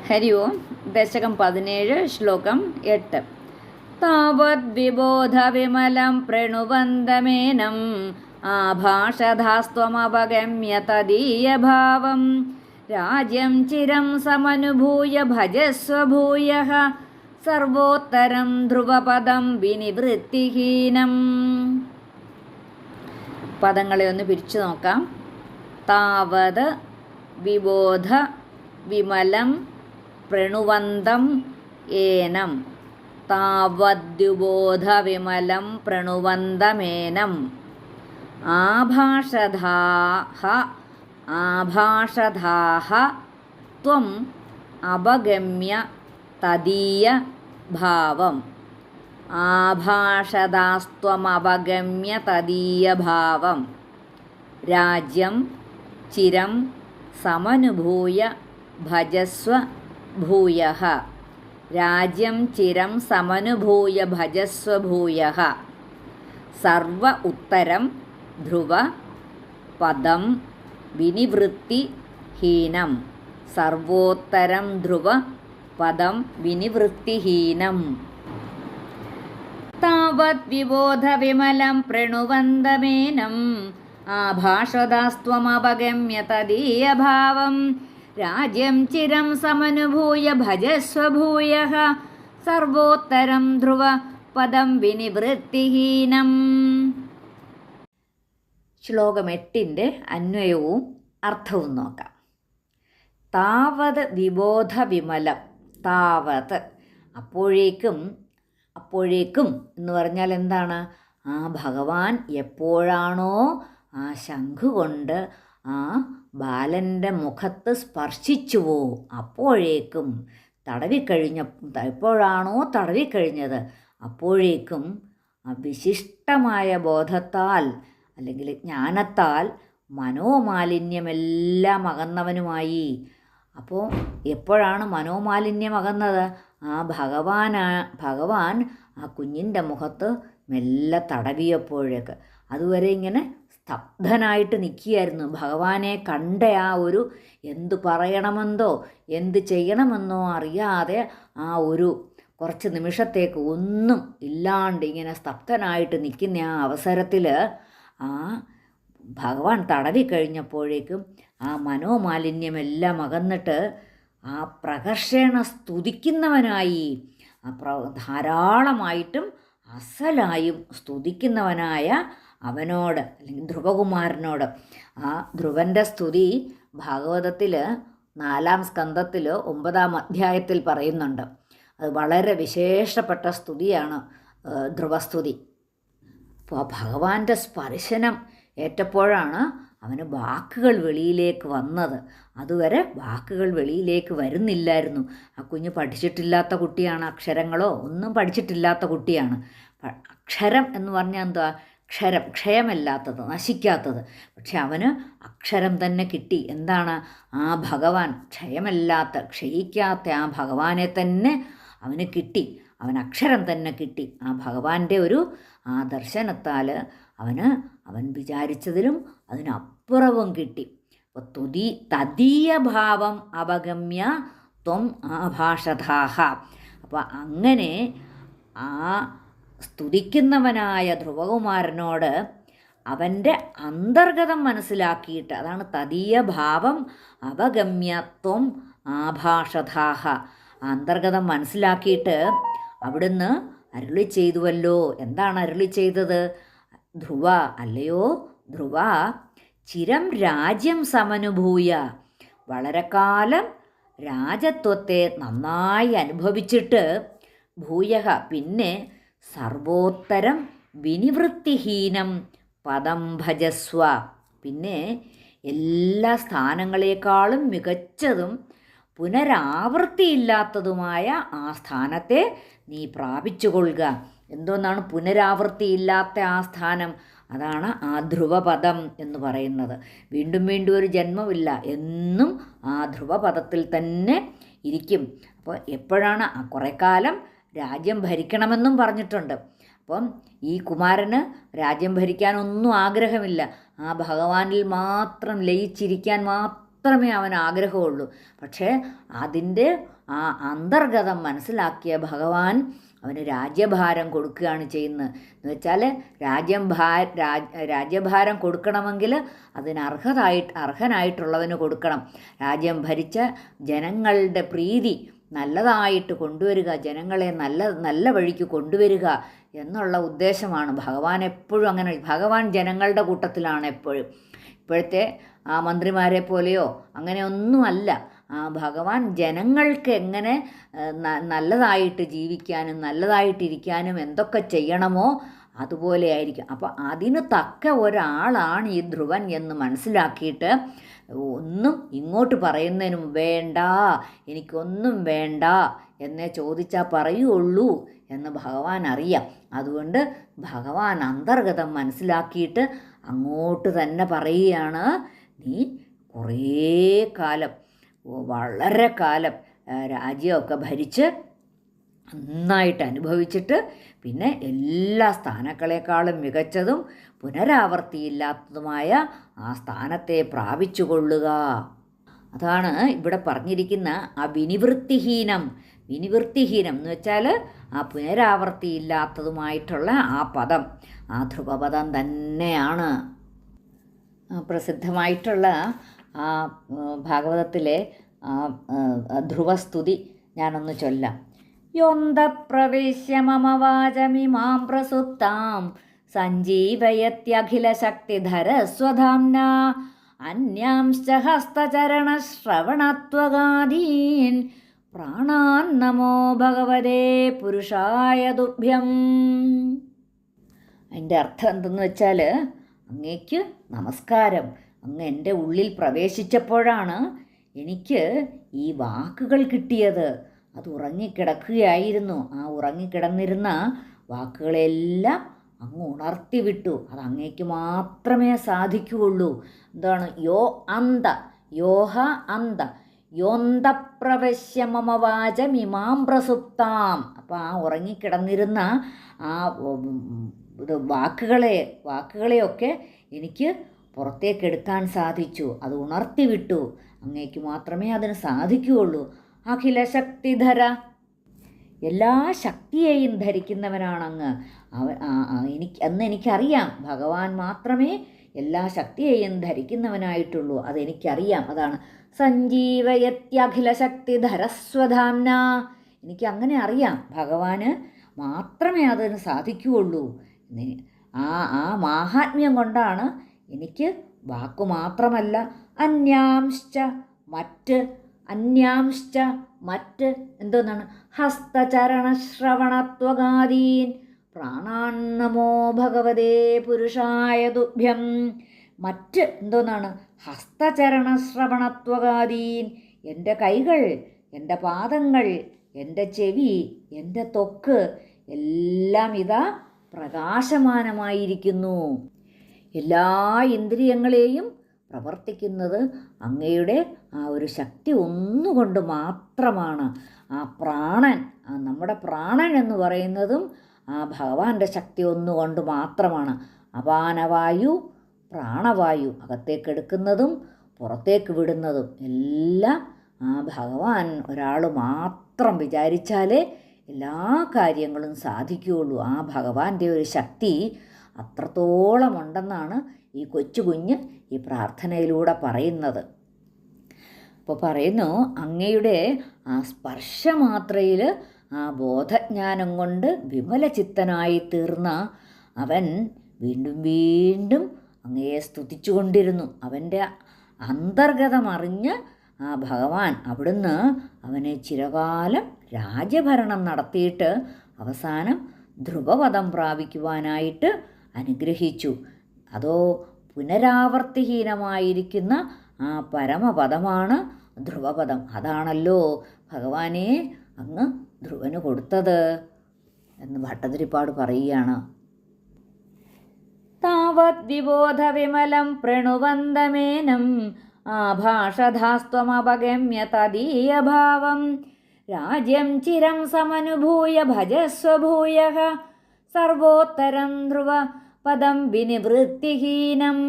ഹരി ഓം. ദശകം 17, ശ്ലോകം 8. താവത് വിബോധവിമലം പ്രണുവന്തമേനം ആഭാഷധാസ്ത്വമവഗമ്യ തദീയഭാവം രാജ്യം ചിരം സമനുഭൂയ ഭജസ്വ ഭൂയഃ സർവോത്തരം ധ്രുവപദം വിനിവൃത്തിഹീനം. പദങ്ങളെ ഒന്ന് പിരിച്ചു നോക്കാം. താവത് വിബോധ വിമലം പ്രണുവന്തം ഏനം. താവദ്യുബോധ വിമലം പ്രണുവന്തമേനം ആഭാഷധാഃ ത്വം അപഗമ്യ തദീയ ഭാവം. ആഭാഷദാസ്ത്വമവഗമ്യ തദീയ ഭാവം രാജ്യം ചിരം സമനുഭൂയ ഭജസ്വ ഭൂയഃ. രാജ്യം ചിരം സമനുഭൂയ ഭജസ്വ ഭൂയഃ. സർവ ഉത്തരം ധ്രുവ പദം വിനിവൃത്തിഹീനം. സർവോത്തരം ധ്രുവ പദം വിനിവൃത്തിഹീനം. താവത് വിബോധ വിമലം പ്രണുവന്തമേനം ആഭാഷദാസ്ത്വമവഗമ്യ തദീയഭാവം രാജ്യം ചിരം സമനുഭൂയ ഭജസ്വ ഭൂയഃ. സർവോത്തരം ധ്രുവ പദം വിനിവൃത്തിഹീനം. ശ്ലോകം 8 അന്വയവും അർത്ഥവും നോക്കാം. താവത് വിബോധ വിമലം. താവത് അപ്പോഴേക്കും എന്ന് പറഞ്ഞാൽ എന്താണ്? ആ ഭഗവാൻ എപ്പോഴാണോ ആ ശംഖു കൊണ്ട് ആ ബാലൻ്റെ മുഖത്ത് സ്പർശിച്ചുവോ അപ്പോഴേക്കും എപ്പോഴാണോ തടവിക്കഴിഞ്ഞത് അപ്പോഴേക്കും ആ വിശിഷ്ടമായ ബോധത്താൽ അല്ലെങ്കിൽ ജ്ഞാനത്താൽ മനോമാലിന്യമെല്ലാം അകന്നവനുമായി. അപ്പോൾ എപ്പോഴാണ് മനോമാലിന്യം അകന്നത്? ആ ഭഗവാൻ ആ കുഞ്ഞിൻ്റെ മുഖത്ത് മെല്ലെ തടവിയപ്പോഴേക്ക്. അതുവരെ ഇങ്ങനെ സ്തബ്ധനായിട്ട് നിൽക്കുകയായിരുന്നു. ഭഗവാനെ കണ്ട ആ ഒരു എന്തു പറയണമെന്നോ എന്ത് ചെയ്യണമെന്നോ അറിയാതെ ആ ഒരു കുറച്ച് നിമിഷത്തേക്ക് ഒന്നും ഇല്ലാണ്ട് ഇങ്ങനെ സ്തബ്ധനായിട്ട് നിൽക്കുന്ന ആ അവസരത്തിൽ ആ ഭഗവാൻ തടവിക്കഴിഞ്ഞപ്പോഴേക്കും ആ മനോമാലിന്യമെല്ലാം അകന്നിട്ട് ആ പ്രകർഷേണ സ്തുതിക്കുന്നവനായി, ധാരാളമായിട്ടും അസലായും സ്തുതിക്കുന്നവനായ അവനോട് അല്ലെങ്കിൽ ധ്രുവകുമാരനോട്. ആ ധ്രുവൻ്റെ സ്തുതി ഭാഗവതത്തിൽ 4-ാം സ്കന്ധത്തിൽ 9-ാം അധ്യായത്തിൽ പറയുന്നുണ്ട്. അത് വളരെ വിശേഷപ്പെട്ട സ്തുതിയാണ് ധ്രുവസ്തുതി. അപ്പോൾ ആ ഭഗവാന്റെ സ്പർശനം ഏറ്റപ്പോഴാണ് അവന് വാക്കുകൾ വെളിയിലേക്ക് വന്നത്. അതുവരെ വാക്കുകൾ വെളിയിലേക്ക് വരുന്നില്ലായിരുന്നു. ആ കുഞ്ഞ് പഠിച്ചിട്ടില്ലാത്ത കുട്ടിയാണ്. അക്ഷരങ്ങളോ ഒന്നും പഠിച്ചിട്ടില്ലാത്ത കുട്ടിയാണ്. അക്ഷരം എന്ന് പറഞ്ഞാൽ എന്താ? ക്ഷയമല്ലാത്തത്, നശിക്കാത്തത്. പക്ഷെ അവന് അക്ഷരം തന്നെ കിട്ടി. എന്താണ്? ആ ഭഗവാൻ ക്ഷയിക്കാത്ത ആ ഭഗവാനെ തന്നെ അവന് കിട്ടി. അവൻ അക്ഷരം തന്നെ കിട്ടി. ആ ഭഗവാന്റെ ഒരു ആ ദർശനത്താൽ അവൻ വിചാരിച്ചതിലും അതിനപ്പുറവും കിട്ടി. അപ്പോൾ തദീയ ഭാവം അവഗമ്യ ത്വം ആഭാഷധാഃ. അപ്പോൾ അങ്ങനെ ആ സ്തുതിക്കുന്നവനായ ധ്രുവകുമാരനോട് അവൻ്റെ അന്തർഗതം മനസ്സിലാക്കിയിട്ട്, അതാണ് തദീയ ഭാവം അവഗമ്യ ത്വം ആഭാഷധാഃ. അന്തർഗതം മനസ്സിലാക്കിയിട്ട് അവിടുന്ന് അരുളി ചെയ്തുവല്ലോ. എന്താണ് അരുളി ചെയ്തത്? ധ്രുവ, അല്ലയോ ധ്രുവ, ചിരം രാജ്യം സമനുഭൂയ. വളരെ കാലം രാജത്വത്തെ നന്നായി അനുഭവിച്ചിട്ട് ഭൂയഃ പിന്നെ സർവോത്തരം വിനിവൃത്തിഹീനം പദം ഭജസ്വ. പിന്നെ എല്ലാ സ്ഥാനങ്ങളെക്കാളും മികച്ചതും പുനരാവൃത്തിയില്ലാത്തതുമായ ആ സ്ഥാനത്തെ നീ പ്രാപിച്ചുകൊള്ളുക. എന്തോന്നാണ് പുനരാവൃത്തിയില്ലാത്ത ആ സ്ഥാനം? അതാണ് ആ ധ്രുവപദം എന്ന് പറയുന്നത്. വീണ്ടും വീണ്ടും ഒരു ജന്മമില്ല, എന്നും ആ ധ്രുവപദത്തിൽ തന്നെ ഇരിക്കും. അപ്പോൾ എപ്പോഴാണ് കുറേ കാലം രാജ്യം ഭരിക്കണമെന്നും പറഞ്ഞിട്ടുണ്ട്. അപ്പം ഈ കുമാരന് രാജ്യം ഭരിക്കാനൊന്നും ആഗ്രഹമില്ല. ആ ഭഗവാനിൽ മാത്രം ലയിച്ചിരിക്കാൻ മാത്രമേ അവന് ആഗ്രഹമുള്ളൂ. പക്ഷേ അതിൻ്റെ ആ അന്തർഗതം മനസ്സിലാക്കിയ ഭഗവാൻ അവന് രാജ്യഭാരം കൊടുക്കുകയാണ് ചെയ്യുന്നത്. എന്ന് വെച്ചാൽ രാജ്യഭാരം കൊടുക്കണമെങ്കിൽ അതിന് അർഹനായിട്ടുള്ളവന് കൊടുക്കണം. രാജ്യം ഭരിച്ച ജനങ്ങളുടെ പ്രീതി നല്ലതായിട്ട് കൊണ്ടുവരിക, ജനങ്ങളെ നല്ല വഴിക്ക് കൊണ്ടുവരിക എന്നുള്ള ഉദ്ദേശമാണ്. ഭഗവാൻ എപ്പോഴും അങ്ങനെ, ഭഗവാൻ ജനങ്ങളുടെ കൂട്ടത്തിലാണ് എപ്പോഴും. ഇപ്പോഴത്തെ ആ മന്ത്രിമാരെ പോലെയോ അങ്ങനെയൊന്നുമല്ല. ഭഗവാൻ ജനങ്ങൾക്ക് എങ്ങനെ നല്ലതായിട്ട് ജീവിക്കാനും നല്ലതായിട്ടിരിക്കാനും എന്തൊക്കെ ചെയ്യണമോ അതുപോലെ ആയിരിക്കും. അപ്പോൾ അതിന് തക്ക ഒരാളാണ് ഈ ധ്രുവൻ എന്ന് മനസ്സിലാക്കിയിട്ട് ഒന്നും ഇങ്ങോട്ട് പറയുന്നതിനും വേണ്ട, എനിക്കൊന്നും വേണ്ട എന്നേ ചോദിച്ചാൽ പറയുള്ളൂ എന്ന് ഭഗവാൻ അറിയാം. അതുകൊണ്ട് ഭഗവാൻ അന്തർഗതം മനസ്സിലാക്കിയിട്ട് അങ്ങോട്ട് തന്നെ പറയുകയാണ്, നീ കുറേ കാലം, വളരെ കാലം രാജ്യമൊക്കെ ഭരിച്ച് നന്നായിട്ട് അനുഭവിച്ചിട്ട് പിന്നെ എല്ലാ സ്ഥാനങ്ങളെക്കാളും മികച്ചതും പുനരാവർത്തിയില്ലാത്തതുമായ ആ സ്ഥാനത്തെ പ്രാപിച്ചു കൊള്ളുക. അതാണ് ഇവിടെ പറഞ്ഞിരിക്കുന്ന ആ വിനിവൃത്തിഹീനം എന്ന് വെച്ചാൽ ആ പുനരാവർത്തിയില്ലാത്തതുമായിട്ടുള്ള ആ പദം, ആ ധ്രുവപദം തന്നെയാണ്. പ്രസിദ്ധമായിട്ടുള്ള ആ ഭാഗവതത്തിലെ ആ ധ്രുവസ്തുതി ഞാനൊന്ന് ചൊല്ലാം. യോന്തപ്രവേശ്യ മമ വാചമിമാം പ്രസുപ്താം സഞ്ജീവയത്യഖിലശക്തിധരസ്വധാംന അന്യാംശ്ച ഹസ്തചരണശ്രവണത്വഗാദീൻ പ്രാണാൻ നമോ ഭഗവതേ പുരുഷായ തുഭ്യം. അതിൻ്റെ അർത്ഥം എന്തെന്ന് വെച്ചാൽ, അങ്ങേക്ക് നമസ്കാരം. അങ്ങ് എൻ്റെ ഉള്ളിൽ പ്രവേശിച്ചപ്പോഴാണ് എനിക്ക് ഈ വാക്കുകൾ കിട്ടിയത്. അത് ഉറങ്ങിക്കിടക്കുകയായിരുന്നു. ആ ഉറങ്ങിക്കിടന്നിരുന്ന വാക്കുകളെല്ലാം അങ്ങ് ഉണർത്തി വിട്ടു. അത് അങ്ങേക്ക് മാത്രമേ സാധിക്കുകയുള്ളൂ. എന്താണ്? യോഹ അന്ത യോന്തപ്രവശ്യ മമ വാചമിമാം പ്രസുപ്താം. അപ്പോൾ ആ ഉറങ്ങിക്കിടന്നിരുന്ന ആ വാക്കുകളെയൊക്കെ എനിക്ക് പുറത്തേക്കെടുക്കാൻ സാധിച്ചു. അത് ഉണർത്തി വിട്ടു. അങ്ങേക്ക് മാത്രമേ അതിന് സാധിക്കുകയുള്ളൂ. അഖില ശക്തിധര, എല്ലാ ശക്തിയെയും ധരിക്കുന്നവനാണങ്ങ്. എനിക്കറിയാം, ഭഗവാൻ മാത്രമേ എല്ലാ ശക്തിയെയും ധരിക്കുന്നവനായിട്ടുള്ളൂ. അതെനിക്കറിയാം. അതാണ് സഞ്ജീവയത്യഖില ശക്തിധരസ്വധാംന. എനിക്കങ്ങനെ അറിയാം, ഭഗവാന് മാത്രമേ അതിന് സാധിക്കുകയുള്ളൂ. ആ മാഹാത്മ്യം കൊണ്ടാണ് എനിക്ക് വാക്കു മാത്രമല്ല, മറ്റ് എന്തോന്നാണ്, ഹസ്തചരണശ്രവണത്വഗാദീൻ പ്രാണാൻ നമോ ഭഗവതേ പുരുഷായ തുഭ്യം. മറ്റ് എന്തോന്നാണ്, ഹസ്തചരണശ്രവണത്വഗാദീൻ, എൻ്റെ കൈകൾ, എൻ്റെ പാദങ്ങൾ, എൻ്റെ ചെവി, എൻ്റെ ത്വക്ക് എല്ലാം ഇതാ പ്രകാശമാനമായിരിക്കുന്നു. എല്ലാ ഇന്ദ്രിയങ്ങളെയും പ്രവർത്തിക്കുന്നത് അങ്ങയുടെ ആ ഒരു ശക്തി ഒന്നുകൊണ്ട് മാത്രമാണ്. ആ പ്രാണൻ, നമ്മുടെ പ്രാണൻ എന്ന് പറയുന്നതും ആ ഭഗവാന്റെ ശക്തി ഒന്നുകൊണ്ട് മാത്രമാണ്. അപാനവായു, പ്രാണവായു, അകത്തേക്കെടുക്കുന്നതും പുറത്തേക്ക് വിടുന്നതും എല്ലാം ആ ഭഗവാൻ ഒരാൾ മാത്രം വിചാരിച്ചാലേ എല്ലാ കാര്യങ്ങളും സാധിക്കുകയുള്ളൂ. ആ ഭഗവാന്റെ ഒരു ശക്തി അത്രത്തോളം ഉണ്ടെന്നാണ് ഈ കൊച്ചു കുഞ്ഞ് ഈ പ്രാർത്ഥനയിലൂടെ പറയുന്നത്. അപ്പോൾ പറയുന്നു, അങ്ങയുടെ ആ സ്പർശമാത്രയിൽ ആ ബോധജ്ഞാനം കൊണ്ട് വിമലചിത്തനായി തീർന്ന അവൻ വീണ്ടും വീണ്ടും അങ്ങയെ സ്തുതിച്ചുകൊണ്ടിരുന്നു. അവൻ്റെ അന്തർഗതമറിഞ്ഞ് ആ ഭഗവാൻ അവിടുന്ന് അവനെ ചിരകാലം രാജ്യഭരണം നടത്തിയിട്ട് അവസാനം ധ്രുവപദം പ്രാപിക്കുവാനായിട്ട് അനുഗ്രഹിച്ചു. അതോ പുനരാവർത്തിഹീനമായിരിക്കുന്ന ആ പരമപദമാണ് ധ്രുവപദം. അതാണല്ലോ ഭഗവാനെ അങ്ങ് ധ്രുവന് കൊടുത്തത് എന്ന് ഭട്ടതിരിപ്പാട് പറയുകയാണ്. താവത് വിബോധ വിമലം പ്രണുവന്തമേനം ആഭാഷധാസ്ത്വമപഗമ്യ തദീയഭാവം രാജ്യം ചിരം സമനുഭൂയ ഭജസ്വ ഭൂയഃ സർവോത്തരം ധ്രുവ പദം വിനിവൃത്തിഹീനം.